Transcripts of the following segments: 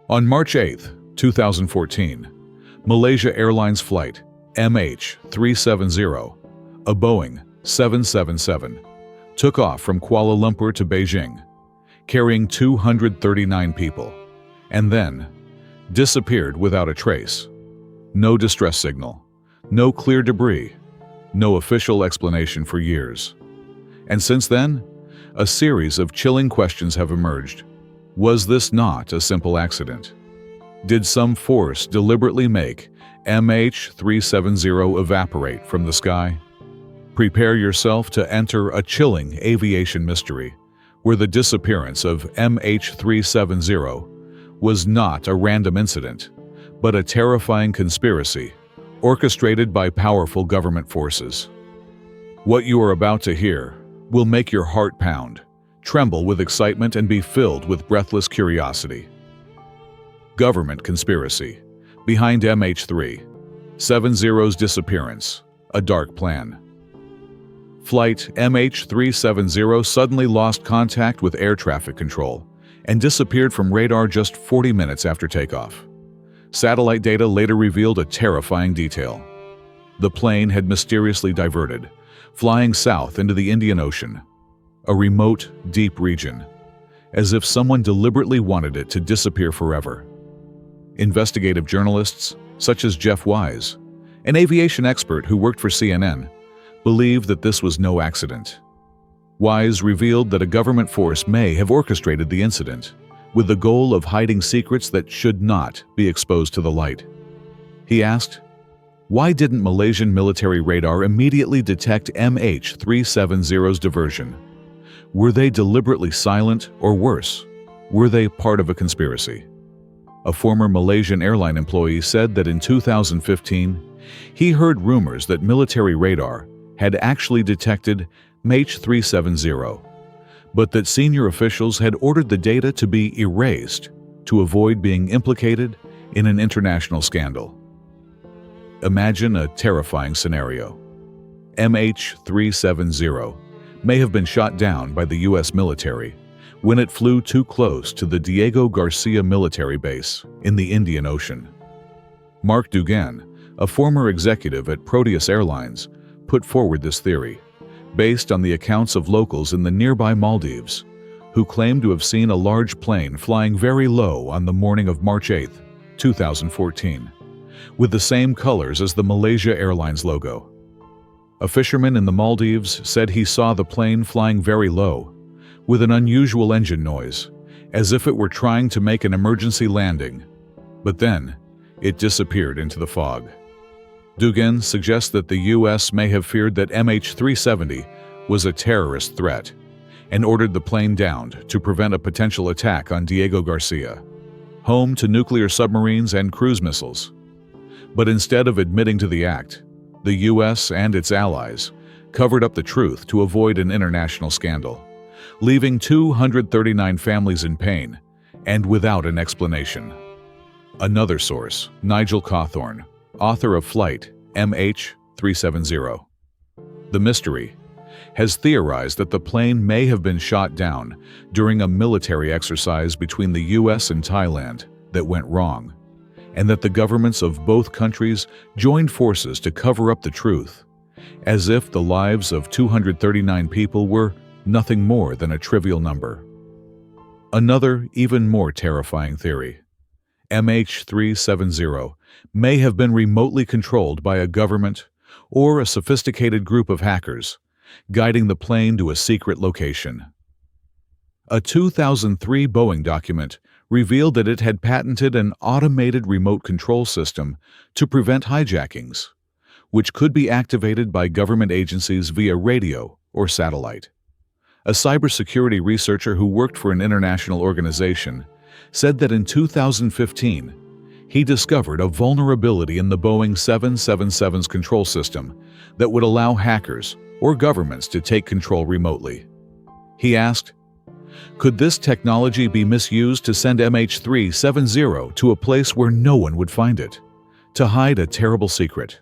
On March 8, 2014, Malaysia Airlines flight MH370, a Boeing 777, took off from Kuala Lumpur to Beijing, carrying 239 people, and then disappeared without a trace. No distress signal, no clear debris, no official explanation for years. And since then, a series of chilling questions have emerged. Was this not a simple accident? Did some force deliberately make MH370 evaporate from the sky? Prepare yourself to enter a chilling aviation mystery, where the disappearance of MH370 was not a random incident, but a terrifying conspiracy orchestrated by powerful government forces. What you are about to hear will make your heart pound, tremble with excitement, and be filled with breathless curiosity. Government conspiracy behind MH370's disappearance, a dark plan. Flight MH370 suddenly lost contact with air traffic control and disappeared from radar just 40 minutes after takeoff. Satellite data later revealed a terrifying detail. The plane had mysteriously diverted, flying south into the Indian Ocean, a remote, deep region, as if someone deliberately wanted it to disappear forever. Investigative journalists, such as Jeff Wise, an aviation expert who worked for CNN, believed that this was no accident. Wise revealed that a government force may have orchestrated the incident, with the goal of hiding secrets that should not be exposed to the light. He asked, why didn't Malaysian military radar immediately detect MH370's diversion? Were they deliberately silent, or worse, were they part of a conspiracy? A former Malaysian airline employee said that in 2015, he heard rumors that military radar had actually detected MH370, but that senior officials had ordered the data to be erased to avoid being implicated in an international scandal. Imagine a terrifying scenario. MH370 may have been shot down by the U.S. military when it flew too close to the Diego Garcia military base in the Indian Ocean. Mark Dugan, a former executive at Proteus Airlines, put forward this theory, based on the accounts of locals in the nearby Maldives, who claimed to have seen a large plane flying very low on the morning of March 8, 2014, with the same colors as the Malaysia Airlines logo. A fisherman in the Maldives said he saw the plane flying very low, with an unusual engine noise, as if it were trying to make an emergency landing, but then it disappeared into the fog. Dugan suggests that the U.S. may have feared that MH370 was a terrorist threat and ordered the plane downed to prevent a potential attack on Diego Garcia, home to nuclear submarines and cruise missiles. But instead of admitting to the act, the U.S. and its allies covered up the truth to avoid an international scandal, leaving 239 families in pain and without an explanation. Another source, Nigel Cawthorne, author of Flight MH370, The Mystery, has theorized that the plane may have been shot down during a military exercise between the U.S. and Thailand that went wrong, and that the governments of both countries joined forces to cover up the truth, as if the lives of 239 people were nothing more than a trivial number. Another, even more terrifying theory: MH370 may have been remotely controlled by a government or a sophisticated group of hackers, guiding the plane to a secret location. A 2003 Boeing document revealed that it had patented an automated remote control system to prevent hijackings, which could be activated by government agencies via radio or satellite. A cybersecurity researcher who worked for an international organization said that in 2015, he discovered a vulnerability in the Boeing 777's control system that would allow hackers or governments to take control remotely. He asked, could this technology be misused to send MH370 to a place where no one would find it, to hide a terrible secret?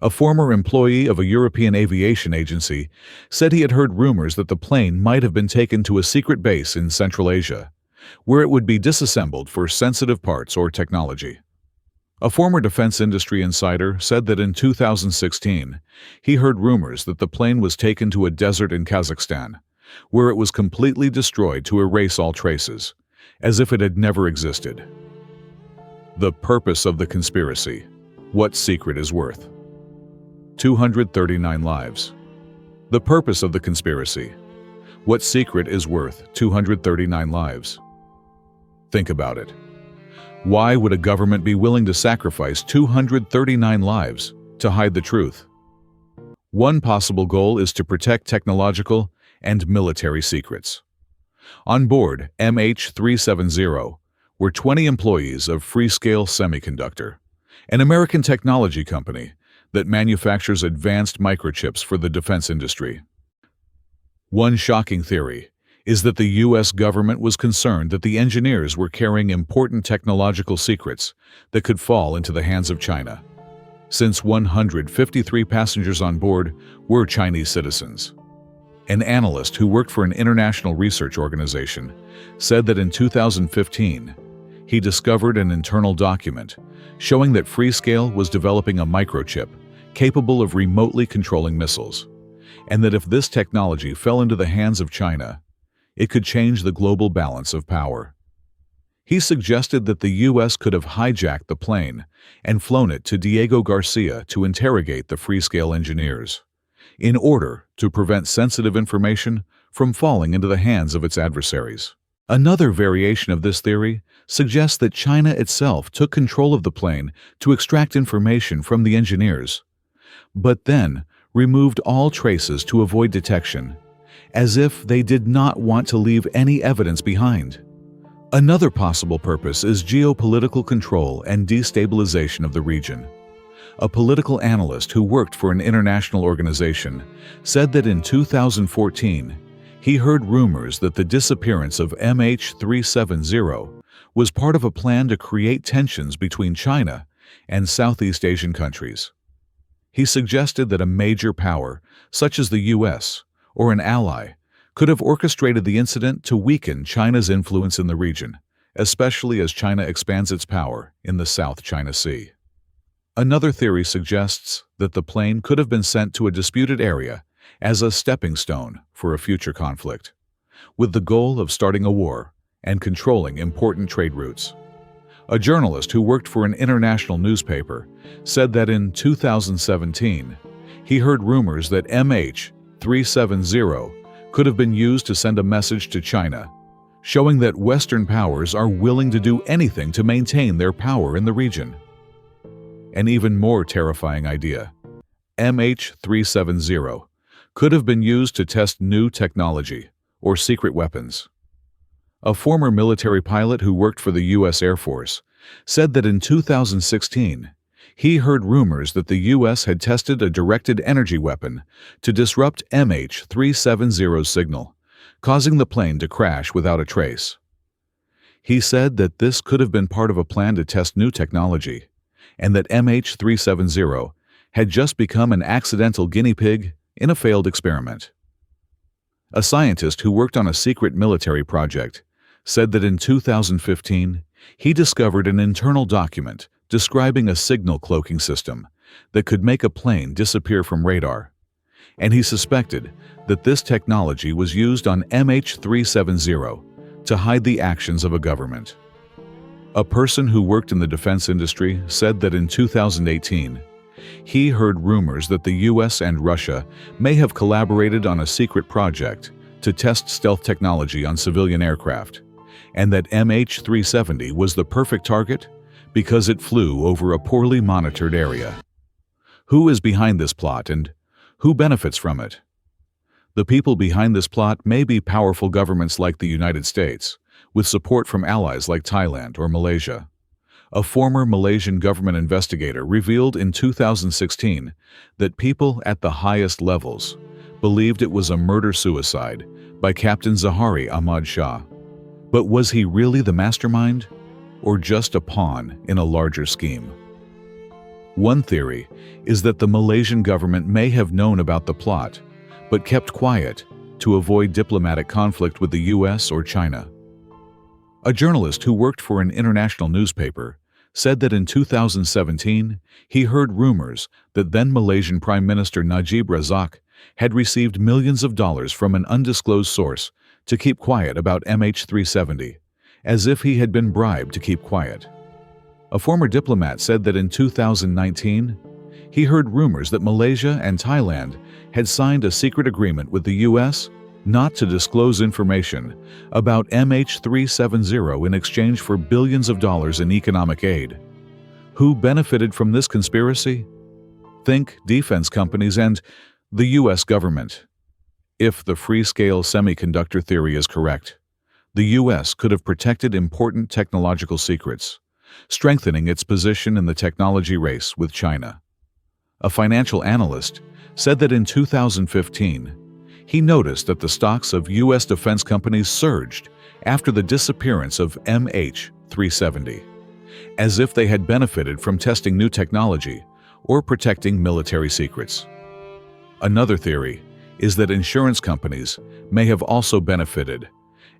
A former employee of a European aviation agency said he had heard rumors that the plane might have been taken to a secret base in Central Asia, where it would be disassembled for sensitive parts or technology. A former defense industry insider said that in 2016, he heard rumors that the plane was taken to a desert in Kazakhstan, where it was completely destroyed to erase all traces, as if it had never existed. The purpose of the conspiracy. What secret is worth 239 lives? The purpose of the conspiracy. What secret is worth 239 lives? Think about it. Why would a government be willing to sacrifice 239 lives to hide the truth? One possible goal is to protect technological and military secrets. On board MH370 were 20 employees of Freescale Semiconductor, an American technology company that manufactures advanced microchips for the defense industry. One shocking theory is that the U.S. government was concerned that the engineers were carrying important technological secrets that could fall into the hands of China, since 153 passengers on board were Chinese citizens. An analyst who worked for an international research organization said that in 2015, he discovered an internal document showing that Freescale was developing a microchip capable of remotely controlling missiles, and that if this technology fell into the hands of China, it could change the global balance of power. He suggested that the U.S. could have hijacked the plane and flown it to Diego Garcia to interrogate the Freescale engineers, in order to prevent sensitive information from falling into the hands of its adversaries. Another variation of this theory suggests that China itself took control of the plane to extract information from the engineers, but then removed all traces to avoid detection, as if they did not want to leave any evidence behind. Another possible purpose is geopolitical control and destabilization of the region. A political analyst who worked for an international organization said that in 2014, he heard rumors that the disappearance of MH370 was part of a plan to create tensions between China and Southeast Asian countries. He suggested that a major power, such as the U.S., or an ally, could have orchestrated the incident to weaken China's influence in the region, especially as China expands its power in the South China Sea. Another theory suggests that the plane could have been sent to a disputed area as a stepping stone for a future conflict, with the goal of starting a war and controlling important trade routes. A journalist who worked for an international newspaper said that in 2017, he heard rumors that MH370 could have been used to send a message to China, showing that Western powers are willing to do anything to maintain their power in the region. An even more terrifying idea, MH370 could have been used to test new technology or secret weapons. A former military pilot who worked for the U.S. Air Force said that in 2016, he heard rumors that the U.S. had tested a directed energy weapon to disrupt MH370's signal, causing the plane to crash without a trace. He said that this could have been part of a plan to test new technology, and that MH370 had just become an accidental guinea pig in a failed experiment. A scientist who worked on a secret military project said that in 2015, he discovered an internal document describing a signal cloaking system that could make a plane disappear from radar, and he suspected that this technology was used on MH370 to hide the actions of a government. A person who worked in the defense industry said that in 2018, he heard rumors that the U.S. and Russia may have collaborated on a secret project to test stealth technology on civilian aircraft, and that MH370 was the perfect target because it flew over a poorly monitored area. Who is behind this plot and who benefits from it? The people behind this plot may be powerful governments like the United States, with support from allies like Thailand or Malaysia. A former Malaysian government investigator revealed in 2016 that people at the highest levels believed it was a murder-suicide by Captain Zahari Ahmad Shah. But was he really the mastermind, or just a pawn in a larger scheme? One theory is that the Malaysian government may have known about the plot, but kept quiet to avoid diplomatic conflict with the U.S. or China. A journalist who worked for an international newspaper said that in 2017 he heard rumors that then Malaysian Prime Minister Najib Razak had received millions of dollars from an undisclosed source to keep quiet about MH370, as if he had been bribed to keep quiet. A former diplomat said that in 2019 he heard rumors that Malaysia and Thailand had signed a secret agreement with the U.S. not to disclose information about MH370 in exchange for billions of dollars in economic aid. Who benefited from this conspiracy? Think defense companies and the U.S. government. If the free-scale semiconductor theory is correct, the U.S. could have protected important technological secrets, strengthening its position in the technology race with China. A financial analyst said that in 2015, he noticed that the stocks of U.S. defense companies surged after the disappearance of MH370, as if they had benefited from testing new technology or protecting military secrets. Another theory is that insurance companies may have also benefited,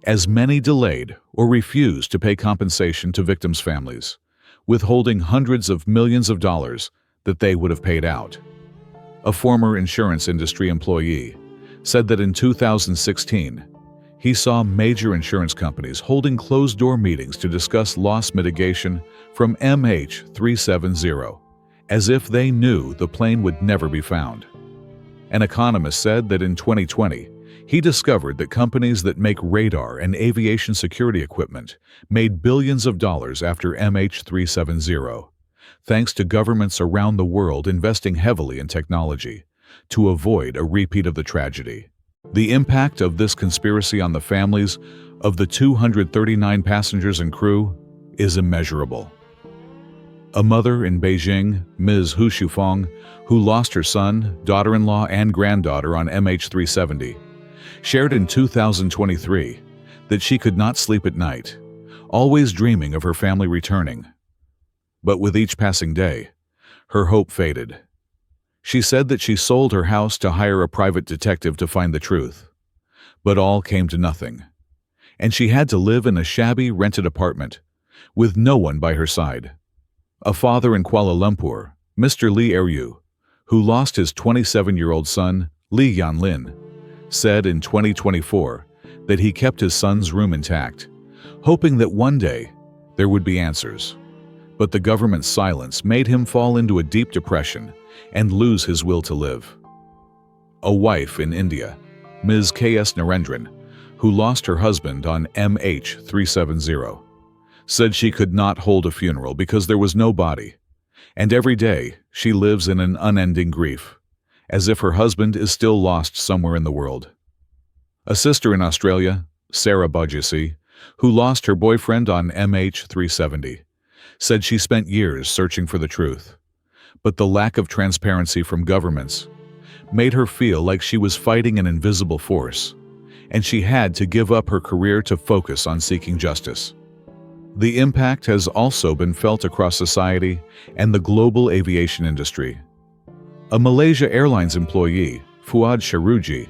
as many delayed or refused to pay compensation to victims' families, withholding hundreds of millions of dollars that they would have paid out. A former insurance industry employee said that in 2016, he saw major insurance companies holding closed-door meetings to discuss loss mitigation from MH370, as if they knew the plane would never be found. An economist said that in 2020, he discovered that companies that make radar and aviation security equipment made billions of dollars after MH370, thanks to governments around the world investing heavily in technology to avoid a repeat of the tragedy. The impact of this conspiracy on the families of the 239 passengers and crew is immeasurable. A mother in Beijing, Ms. Hu Shufeng, who lost her son, daughter-in-law, and granddaughter on MH370, shared in 2023 that she could not sleep at night, always dreaming of her family returning. But with each passing day, her hope faded. She said that she sold her house to hire a private detective to find the truth. But all came to nothing, and she had to live in a shabby rented apartment with no one by her side. A father in Kuala Lumpur, Mr. Lee Eryu, who lost his 27-year-old son, Lee Yanlin, said in 2024 that he kept his son's room intact, hoping that one day there would be answers. But the government's silence made him fall into a deep depression and lose his will to live. A wife in India, Ms. K.S. Narendran, who lost her husband on MH370, said she could not hold a funeral because there was no body, and every day she lives in an unending grief, as if her husband is still lost somewhere in the world. A sister in Australia, Sarah Budgessi, who lost her boyfriend on MH370, said she spent years searching for the truth, but the lack of transparency from governments made her feel like she was fighting an invisible force, and she had to give up her career to focus on seeking justice. The impact has also been felt across society and the global aviation industry. A Malaysia Airlines employee, Fuad Sharuji,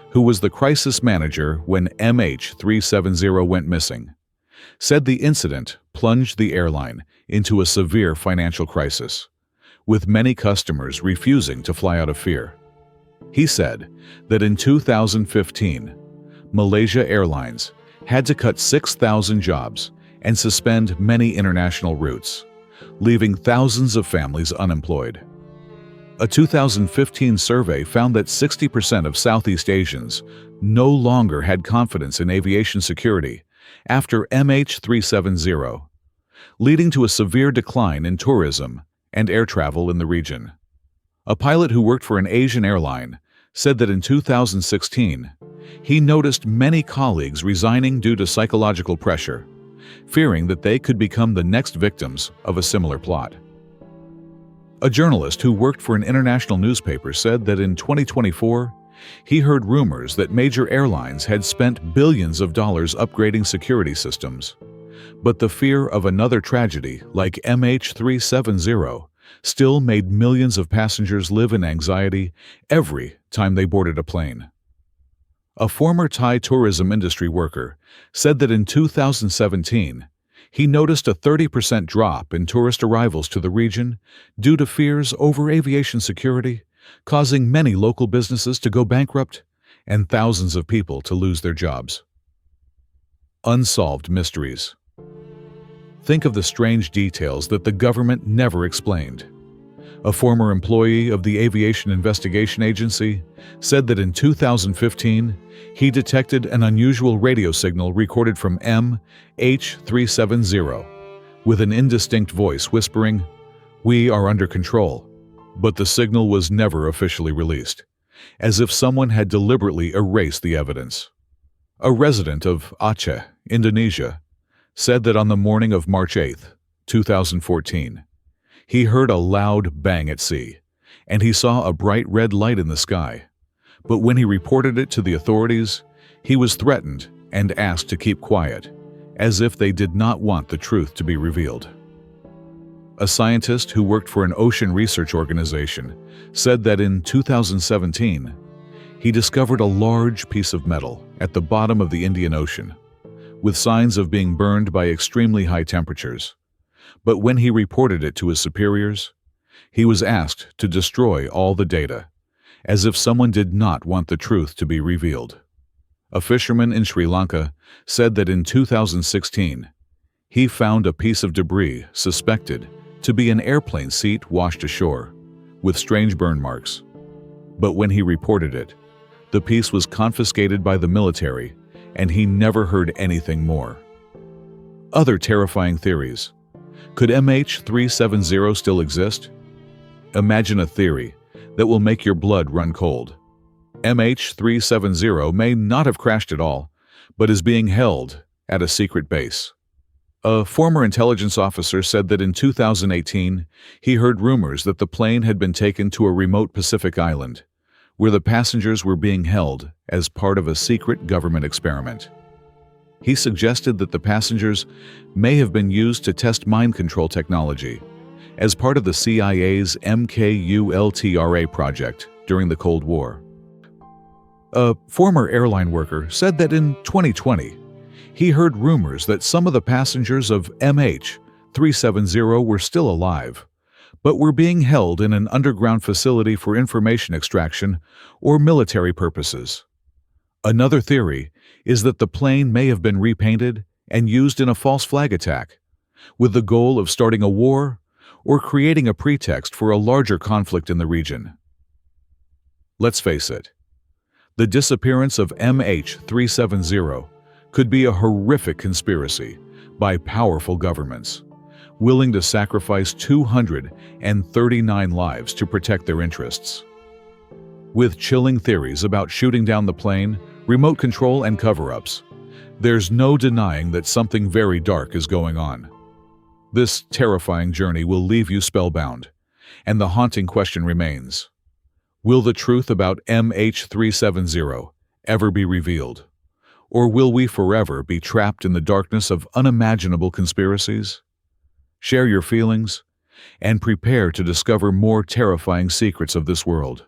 who was the crisis manager when MH370 went missing, said the incident plunged the airline into a severe financial crisis, with many customers refusing to fly out of fear. He said that in 2015, Malaysia Airlines had to cut 6,000 jobs and suspend many international routes, leaving thousands of families unemployed. A 2015 survey found that 60% of Southeast Asians no longer had confidence in aviation security after MH370, leading to a severe decline in tourism and air travel in the region. A pilot who worked for an Asian airline said that in 2016, he noticed many colleagues resigning due to psychological pressure, fearing that they could become the next victims of a similar plot. A journalist who worked for an international newspaper said that in 2024, he heard rumors that major airlines had spent billions of dollars upgrading security systems. But the fear of another tragedy like MH370 still made millions of passengers live in anxiety every time they boarded a plane. A former Thai tourism industry worker said that in 2017, he noticed a 30% drop in tourist arrivals to the region due to fears over aviation security, causing many local businesses to go bankrupt and thousands of people to lose their jobs. Unsolved mysteries. Think of the strange details that the government never explained. A former employee of the Aviation Investigation Agency said that in 2015, he detected an unusual radio signal recorded from MH370, with an indistinct voice whispering, "We are under control," but the signal was never officially released, as if someone had deliberately erased the evidence. A resident of Aceh, Indonesia, said that on the morning of March 8, 2014, he heard a loud bang at sea, and he saw a bright red light in the sky. But when he reported it to the authorities, he was threatened and asked to keep quiet, as if they did not want the truth to be revealed. A scientist who worked for an ocean research organization said that in 2017, he discovered a large piece of metal at the bottom of the Indian Ocean, with signs of being burned by extremely high temperatures. But when he reported it to his superiors, he was asked to destroy all the data, as if someone did not want the truth to be revealed. A fisherman in Sri Lanka said that in 2016, he found a piece of debris suspected to be an airplane seat washed ashore, with strange burn marks. But when he reported it, the piece was confiscated by the military, and he never heard anything more. Other terrifying theories. Could MH370 still exist? Imagine a theory that will make your blood run cold. MH370 may not have crashed at all, but is being held at a secret base. A former intelligence officer said that in 2018, he heard rumors that the plane had been taken to a remote Pacific island, where the passengers were being held as part of a secret government experiment. He suggested that the passengers may have been used to test mind control technology as part of the CIA's MKUltra project during the Cold War. A former airline worker said that in 2020, he heard rumors that some of the passengers of MH370 were still alive, but were being held in an underground facility for information extraction or military purposes. Another theory is that the plane may have been repainted and used in a false flag attack, with the goal of starting a war or creating a pretext for a larger conflict in the region. Let's face it, the disappearance of MH370 could be a horrific conspiracy by powerful governments, willing to sacrifice 239 lives to protect their interests. With chilling theories about shooting down the plane, remote control, and cover-ups, there's no denying that something very dark is going on. This terrifying journey will leave you spellbound, and the haunting question remains: will the truth about MH370 ever be revealed? Or will we forever be trapped in the darkness of unimaginable conspiracies? Share your feelings, and prepare to discover more terrifying secrets of this world.